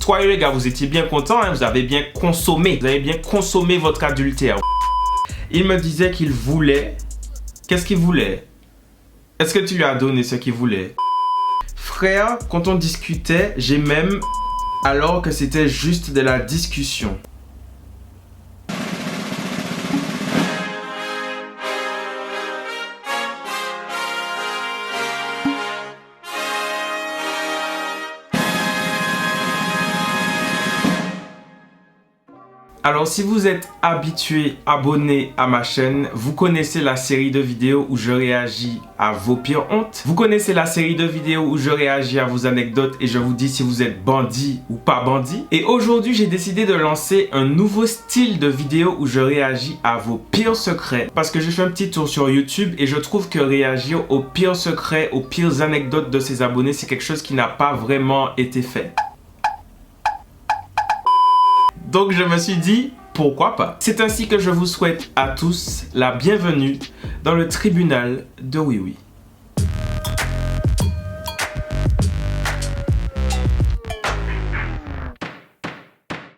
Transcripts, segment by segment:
soyez les gars, vous étiez bien contents, hein, vous avez bien consommé. Vous avez bien consommé votre adultère. Il me disait qu'il voulait... Qu'est-ce qu'il voulait? Est-ce que tu lui as donné ce qu'il voulait? Frère, quand on discutait, j'ai même... Alors que c'était juste de la discussion. Alors si vous êtes habitué, abonné à ma chaîne, vous connaissez la série de vidéos où je réagis à vos pires hontes. Vous connaissez la série de vidéos où je réagis à vos anecdotes et je vous dis si vous êtes bandit ou pas bandit. Et aujourd'hui, j'ai décidé de lancer un nouveau style de vidéo où je réagis à vos pires secrets. Parce que j'ai fait un petit tour sur YouTube et je trouve que réagir aux pires secrets, aux pires anecdotes de ses abonnés, c'est quelque chose qui n'a pas vraiment été fait. Donc je me suis dit, pourquoi pas? C'est ainsi que je vous souhaite à tous la bienvenue dans le tribunal de Oui Oui.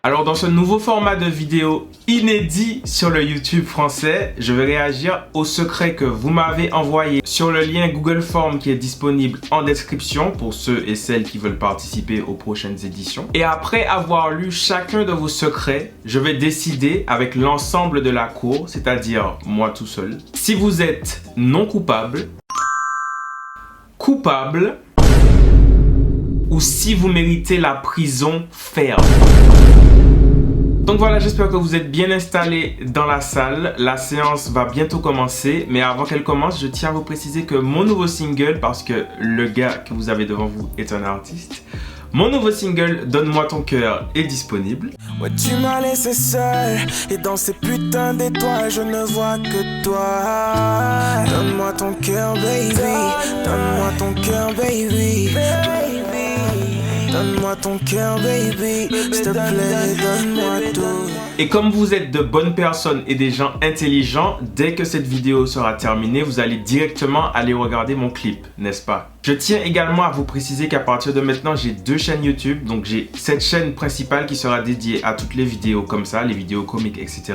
Alors dans ce nouveau format de vidéo inédit sur le YouTube français, je vais réagir aux secrets que vous m'avez envoyés sur le lien Google Form qui est disponible en description pour ceux et celles qui veulent participer aux prochaines éditions. Et après avoir lu chacun de vos secrets, je vais décider avec l'ensemble de la cour, c'est-à-dire moi tout seul, si vous êtes non coupable, coupable ou si vous méritez la prison ferme. Donc voilà, j'espère que vous êtes bien installés dans la salle. La séance va bientôt commencer, mais avant qu'elle commence, je tiens à vous préciser que mon nouveau single, parce que le gars que vous avez devant vous est un artiste, mon nouveau single, Donne-moi ton cœur, est disponible. Ouais, tu m'as laissé seul, et dans ces putains d'étoiles, je ne vois que toi. Donne-moi ton cœur, baby. Donne-moi ton cœur, baby. Donne-moi ton cœur, baby. S'il te plaît, donne-moi tout. Et comme vous êtes de bonnes personnes et des gens intelligents, dès que cette vidéo sera terminée, vous allez directement aller regarder mon clip, n'est-ce pas? Je tiens également à vous préciser qu'à partir de maintenant, j'ai 2 chaînes YouTube. Donc j'ai cette chaîne principale qui sera dédiée à toutes les vidéos comme ça, les vidéos comiques, etc.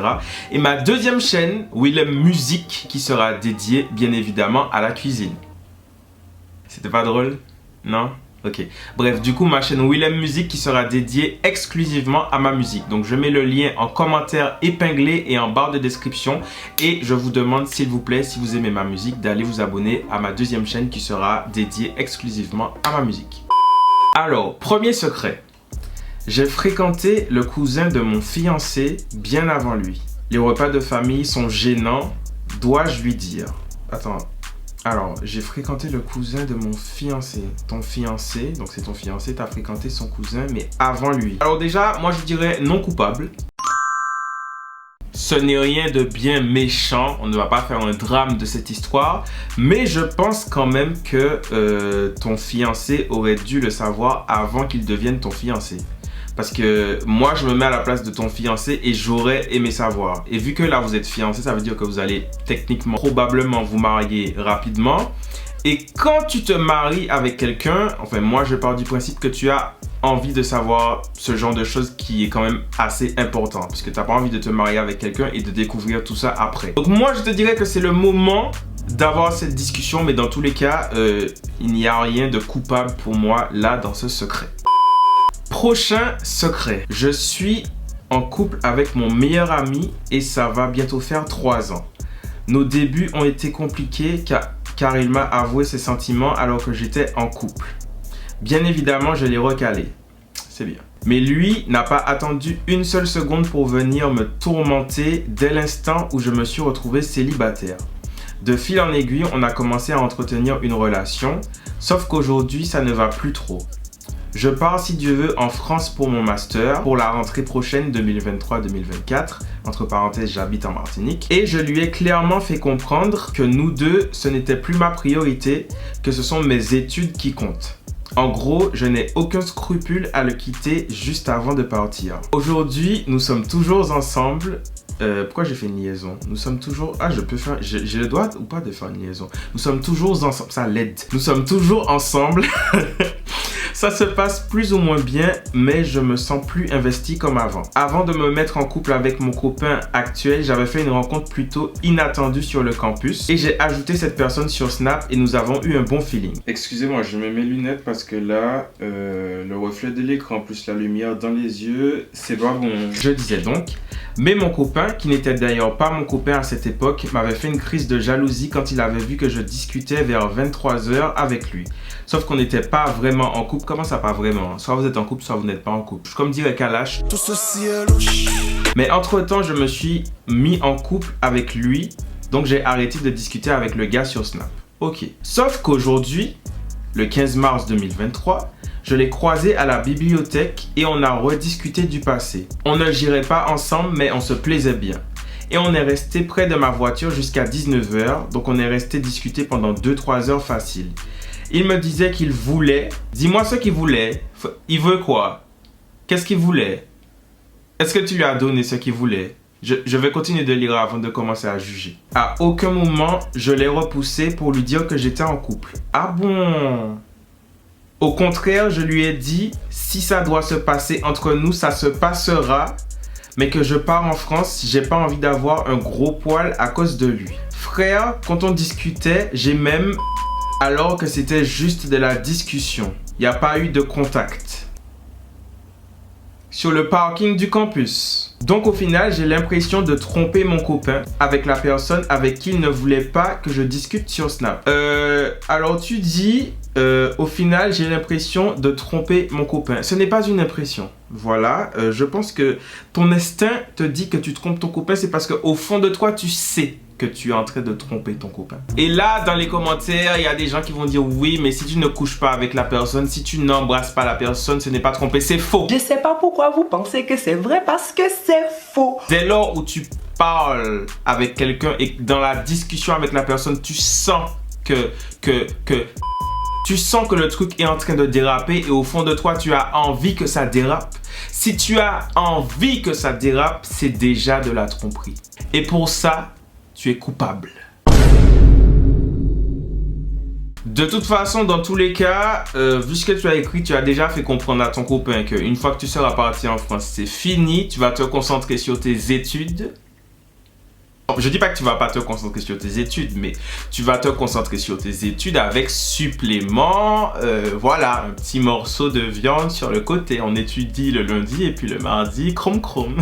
Et ma deuxième chaîne, Willem Musique, qui sera dédiée bien évidemment à la cuisine. C'était pas drôle? Non? Ok, bref, du coup, ma chaîne Willem Musique qui sera dédiée exclusivement à ma musique. Donc, je mets le lien en commentaire épinglé et en barre de description. Et je vous demande, s'il vous plaît, si vous aimez ma musique, d'aller vous abonner à ma deuxième chaîne qui sera dédiée exclusivement à ma musique. Alors, premier secret. J'ai fréquenté le cousin de mon fiancé bien avant lui. Les repas de famille sont gênants, dois-je lui dire? Attends. Alors, j'ai fréquenté le cousin de mon fiancé. Ton fiancé, donc c'est ton fiancé, t'as fréquenté son cousin, mais avant lui. Alors déjà, moi je dirais non coupable. Ce n'est rien de bien méchant, on ne va pas faire un drame de cette histoire, mais je pense quand même que ton fiancé aurait dû le savoir avant qu'il devienne ton fiancé. Parce que moi, je me mets à la place de ton fiancé et j'aurais aimé savoir. Et vu que là, vous êtes fiancé, ça veut dire que vous allez techniquement, probablement vous marier rapidement. Et quand tu te maries avec quelqu'un, enfin moi, je pars du principe que tu as envie de savoir ce genre de choses qui est quand même assez important. Parce que tu n'as pas envie de te marier avec quelqu'un et de découvrir tout ça après. Donc moi, je te dirais que c'est le moment d'avoir cette discussion. Mais dans tous les cas, il n'y a rien de coupable pour moi là dans ce secret. Prochain secret. Je suis en couple avec mon meilleur ami et ça va bientôt faire 3 ans. Nos débuts ont été compliqués car il m'a avoué ses sentiments alors que j'étais en couple. Bien évidemment, je l'ai recalé. C'est bien. Mais lui n'a pas attendu une seule seconde pour venir me tourmenter dès l'instant où je me suis retrouvé célibataire. De fil en aiguille, on a commencé à entretenir une relation, sauf qu'aujourd'hui, ça ne va plus trop. Je pars, si Dieu veut, en France pour mon master, pour la rentrée prochaine 2023-2024. Entre parenthèses, j'habite en Martinique. Et je lui ai clairement fait comprendre que nous deux, ce n'était plus ma priorité, que ce sont mes études qui comptent. En gros, je n'ai aucun scrupule à le quitter juste avant de partir. Aujourd'hui, nous sommes toujours ensemble. Pourquoi j'ai fait une liaison? Nous sommes toujours... Ah, je peux faire... J'ai le droit ou pas de faire une liaison? Nous sommes toujours ensemble. Ça l'aide. Nous sommes toujours ensemble. Ça se passe plus ou moins bien, mais je me sens plus investi comme avant. Avant de me mettre en couple avec mon copain actuel, j'avais fait une rencontre plutôt inattendue sur le campus et j'ai ajouté cette personne sur Snap et nous avons eu un bon feeling. Excusez-moi, je mets mes lunettes parce que là, le reflet de l'écran plus la lumière dans les yeux, c'est pas bon. Je disais donc, mais mon copain, qui n'était d'ailleurs pas mon copain à cette époque, m'avait fait une crise de jalousie quand il avait vu que je discutais vers 23 h avec lui. Sauf qu'on n'était pas vraiment en couple. Comment ça, pas vraiment? Soit vous êtes en couple, soit vous n'êtes pas en couple. Comme dirait Kalash. Tout ceci est louche. Mais entre-temps, je me suis mis en couple avec lui. Donc j'ai arrêté de discuter avec le gars sur Snap. Ok. Sauf qu'aujourd'hui, le 15 mars 2023, je l'ai croisé à la bibliothèque et on a rediscuté du passé. On ne girait pas ensemble, mais on se plaisait bien. Et on est resté près de ma voiture jusqu'à 19 h. Donc on est resté discuter pendant 2-3 heures facile. Il me disait qu'il voulait. Dis-moi ce qu'il voulait. Il veut quoi? Qu'est-ce qu'il voulait? Est-ce que tu lui as donné ce qu'il voulait? Je vais continuer de lire avant de commencer à juger. À aucun moment, je l'ai repoussé pour lui dire que j'étais en couple. Ah bon? Au contraire, je lui ai dit, si ça doit se passer entre nous, ça se passera. Mais que je pars en France, j'ai pas envie d'avoir un gros poil à cause de lui. Frère, quand on discutait, j'ai même... alors que c'était juste de la discussion. Il n'y a pas eu de contact. Sur le parking du campus. Donc au final, j'ai l'impression de tromper mon copain avec la personne avec qui il ne voulait pas que je discute sur Snap. Alors tu dis, au final, j'ai l'impression de tromper mon copain. Ce n'est pas une impression. Voilà, je pense que ton instinct te dit que tu trompes ton copain, c'est parce qu'au fond de toi, tu sais que tu es en train de tromper ton copain. Et là, dans les commentaires, il y a des gens qui vont dire oui, mais si tu ne couches pas avec la personne, si tu n'embrasses pas la personne, ce n'est pas tromper, c'est faux. Je sais pas pourquoi vous pensez que c'est vrai, parce que c'est faux. Dès lors où tu parles avec quelqu'un et que dans la discussion avec la personne, tu sens tu sens que le truc est en train de déraper et au fond de toi, tu as envie que ça dérape. Si tu as envie que ça dérape, c'est déjà de la tromperie. Et pour ça, tu es coupable. De toute façon, dans tous les cas, vu ce que tu as écrit, tu as déjà fait comprendre à ton copain qu'une fois que tu seras parti en France, c'est fini. Tu vas te concentrer sur tes études. Je dis pas que tu vas pas te concentrer sur tes études, mais tu vas te concentrer sur tes études avec supplément, voilà, un petit morceau de viande sur le côté. On étudie le lundi et puis le mardi, chrome.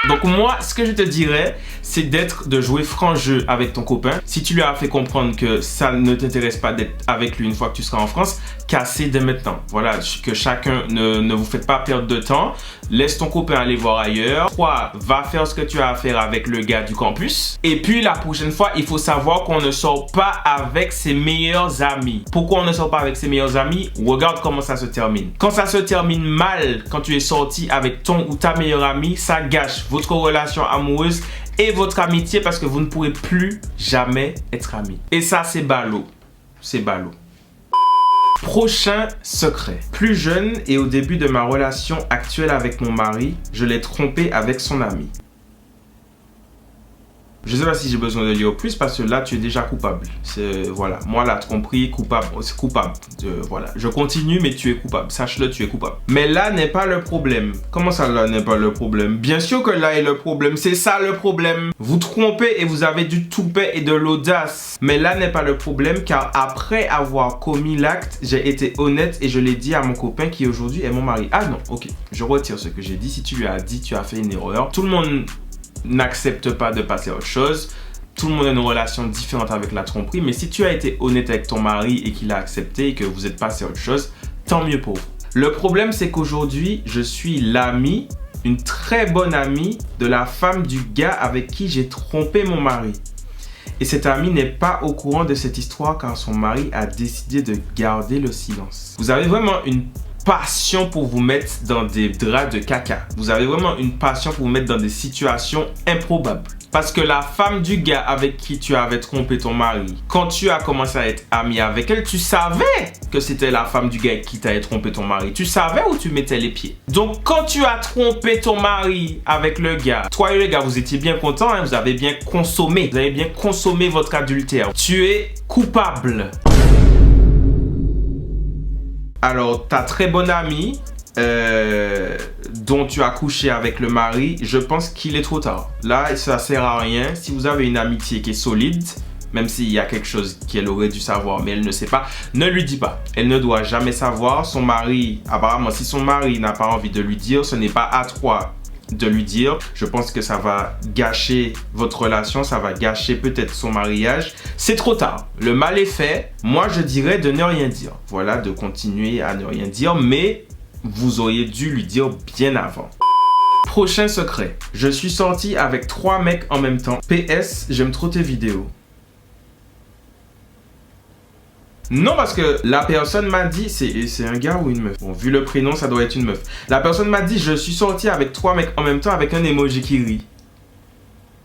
Donc moi, ce que je te dirais, c'est de jouer franc jeu avec ton copain. Si tu lui as fait comprendre que ça ne t'intéresse pas d'être avec lui une fois que tu seras en France, cassez dès maintenant. Voilà, que chacun ne vous faites pas perdre de temps. Laisse ton copain aller voir ailleurs. 3. Va faire ce que tu as à faire avec le gars du campus. Et puis la prochaine fois, il faut savoir qu'on ne sort pas avec ses meilleurs amis. Pourquoi on ne sort pas avec ses meilleurs amis? Regarde comment ça se termine. Quand ça se termine mal, quand tu es sorti avec ton ou ta meilleure amie, ça gâche votre relation amoureuse et votre amitié parce que vous ne pourrez plus jamais être amis. Et ça, c'est ballot. C'est ballot. Prochain secret. Plus jeune et au début de ma relation actuelle avec mon mari, je l'ai trompé avec son ami. Je sais pas si j'ai besoin de lire plus parce que là tu es déjà coupable. Voilà, moi la tromperie, coupable, c'est coupable. Voilà, je continue mais tu es coupable. Sache-le, tu es coupable. Mais là n'est pas le problème. Comment ça là n'est pas le problème? Bien sûr que là est le problème. C'est ça le problème. Vous trompez et vous avez du toupet et de l'audace. Mais là n'est pas le problème car après avoir commis l'acte, j'ai été honnête et je l'ai dit à mon copain qui aujourd'hui est mon mari. Ah non, ok, je retire ce que j'ai dit. Si tu lui as dit, tu as fait une erreur. Tout le monde n'accepte pas de passer à autre chose. Tout le monde a une relation différente avec la tromperie. Mais si tu as été honnête avec ton mari et qu'il a accepté et que vous êtes passé à autre chose, tant mieux pour vous. Le problème, c'est qu'aujourd'hui, je suis l'ami, une très bonne amie de la femme du gars avec qui j'ai trompé mon mari. Et cet ami n'est pas au courant de cette histoire car son mari a décidé de garder le silence. Vous avez vraiment une passion pour vous mettre dans des draps de caca. Vous avez vraiment une passion pour vous mettre dans des situations improbables. Parce que la femme du gars avec qui tu avais trompé ton mari, quand tu as commencé à être ami avec elle, tu savais que c'était la femme du gars avec qui t'avais trompé ton mari. Tu savais où tu mettais les pieds. Donc quand tu as trompé ton mari avec le gars, toi et le gars, vous étiez bien contents, hein, vous avez bien consommé. Vous avez bien consommé votre adultère. Tu es coupable. Alors, ta très bonne amie dont tu as couché avec le mari, je pense qu'il est trop tard. Là, ça sert à rien. Si vous avez une amitié qui est solide, même s'il y a quelque chose qu'elle aurait dû savoir, mais elle ne sait pas, ne lui dis pas. Elle ne doit jamais savoir. Son mari, apparemment, si son mari n'a pas envie de lui dire, ce n'est pas à toi de lui dire. Je pense que ça va gâcher votre relation, ça va gâcher peut-être son mariage. C'est trop tard. Le mal est fait. Moi, je dirais de ne rien dire. Voilà, de continuer à ne rien dire, mais vous auriez dû lui dire bien avant. Prochain secret. Je suis sorti avec 3 mecs en même temps. PS, j'aime trop tes vidéos. Non, parce que la personne m'a dit, c'est un gars ou une meuf? Bon, vu le prénom, ça doit être une meuf. La personne m'a dit, je suis sorti avec 3 mecs en même temps avec un emoji qui rit.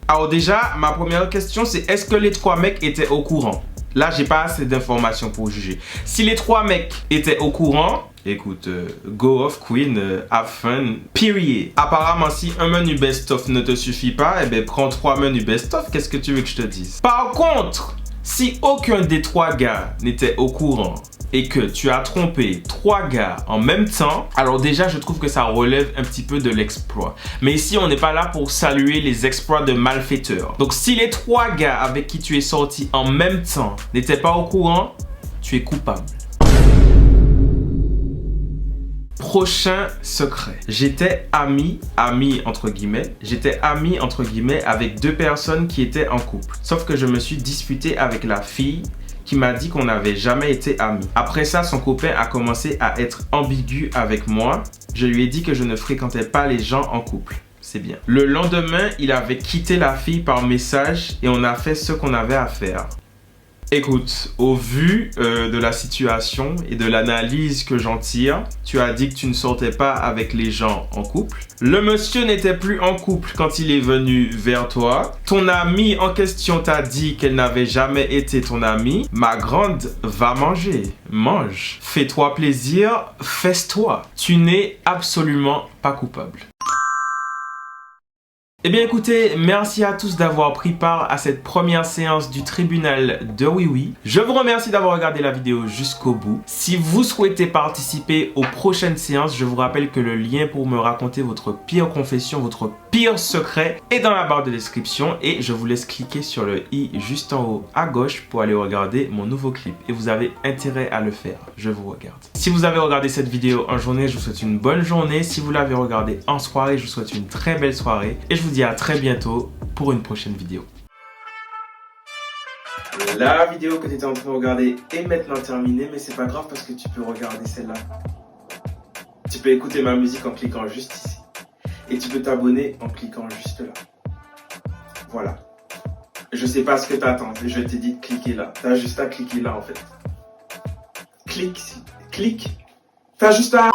Alors déjà, ma première question, c'est est-ce que les 3 mecs étaient au courant? Là, j'ai pas assez d'informations pour juger. Si les 3 mecs étaient au courant, écoute, go off queen, have fun, period. Apparemment, si un menu best-of ne te suffit pas, eh ben prends 3 menus best-of, qu'est-ce que tu veux que je te dise? Par contre, si aucun des 3 gars n'était au courant et que tu as trompé 3 gars en même temps, alors déjà je trouve que ça relève un petit peu de l'exploit. Mais ici on n'est pas là pour saluer les exploits de malfaiteurs. Donc si les 3 gars avec qui tu es sorti en même temps n'étaient pas au courant, tu es coupable. Prochain secret. J'étais ami entre guillemets avec 2 personnes qui étaient en couple. Sauf que je me suis disputé avec la fille qui m'a dit qu'on n'avait jamais été amis. Après ça, son copain a commencé à être ambigu avec moi. Je lui ai dit que je ne fréquentais pas les gens en couple. C'est bien. Le lendemain, il avait quitté la fille par message et on a fait ce qu'on avait à faire. Écoute, au vu de la situation et de l'analyse que j'en tire, tu as dit que tu ne sortais pas avec les gens en couple. Le monsieur n'était plus en couple quand il est venu vers toi. Ton amie en question t'a dit qu'elle n'avait jamais été ton amie. Ma grande, va manger. Mange. Fais-toi plaisir, fesse-toi. Tu n'es absolument pas coupable. Eh bien écoutez, merci à tous d'avoir pris part à cette première séance du tribunal de Oui Oui. Je vous remercie d'avoir regardé la vidéo jusqu'au bout. Si vous souhaitez participer aux prochaines séances, je vous rappelle que le lien pour me raconter votre pire confession, votre pire secret est dans la barre de description et je vous laisse cliquer sur le i juste en haut à gauche pour aller regarder mon nouveau clip. Et vous avez intérêt à le faire, je vous regarde. Si vous avez regardé cette vidéo en journée, je vous souhaite une bonne journée. Si vous l'avez regardée en soirée, je vous souhaite une très belle soirée. Et je vous dis à très bientôt pour une prochaine vidéo. La vidéo que tu étais en train de regarder est maintenant terminée, mais c'est pas grave parce que tu peux regarder celle-là. Tu peux écouter ma musique en cliquant juste ici. Et tu peux t'abonner en cliquant juste là. Voilà. Je sais pas ce que t'attends, je t'ai dit de cliquer là. T'as juste à cliquer là en fait. Clique. T'as juste à...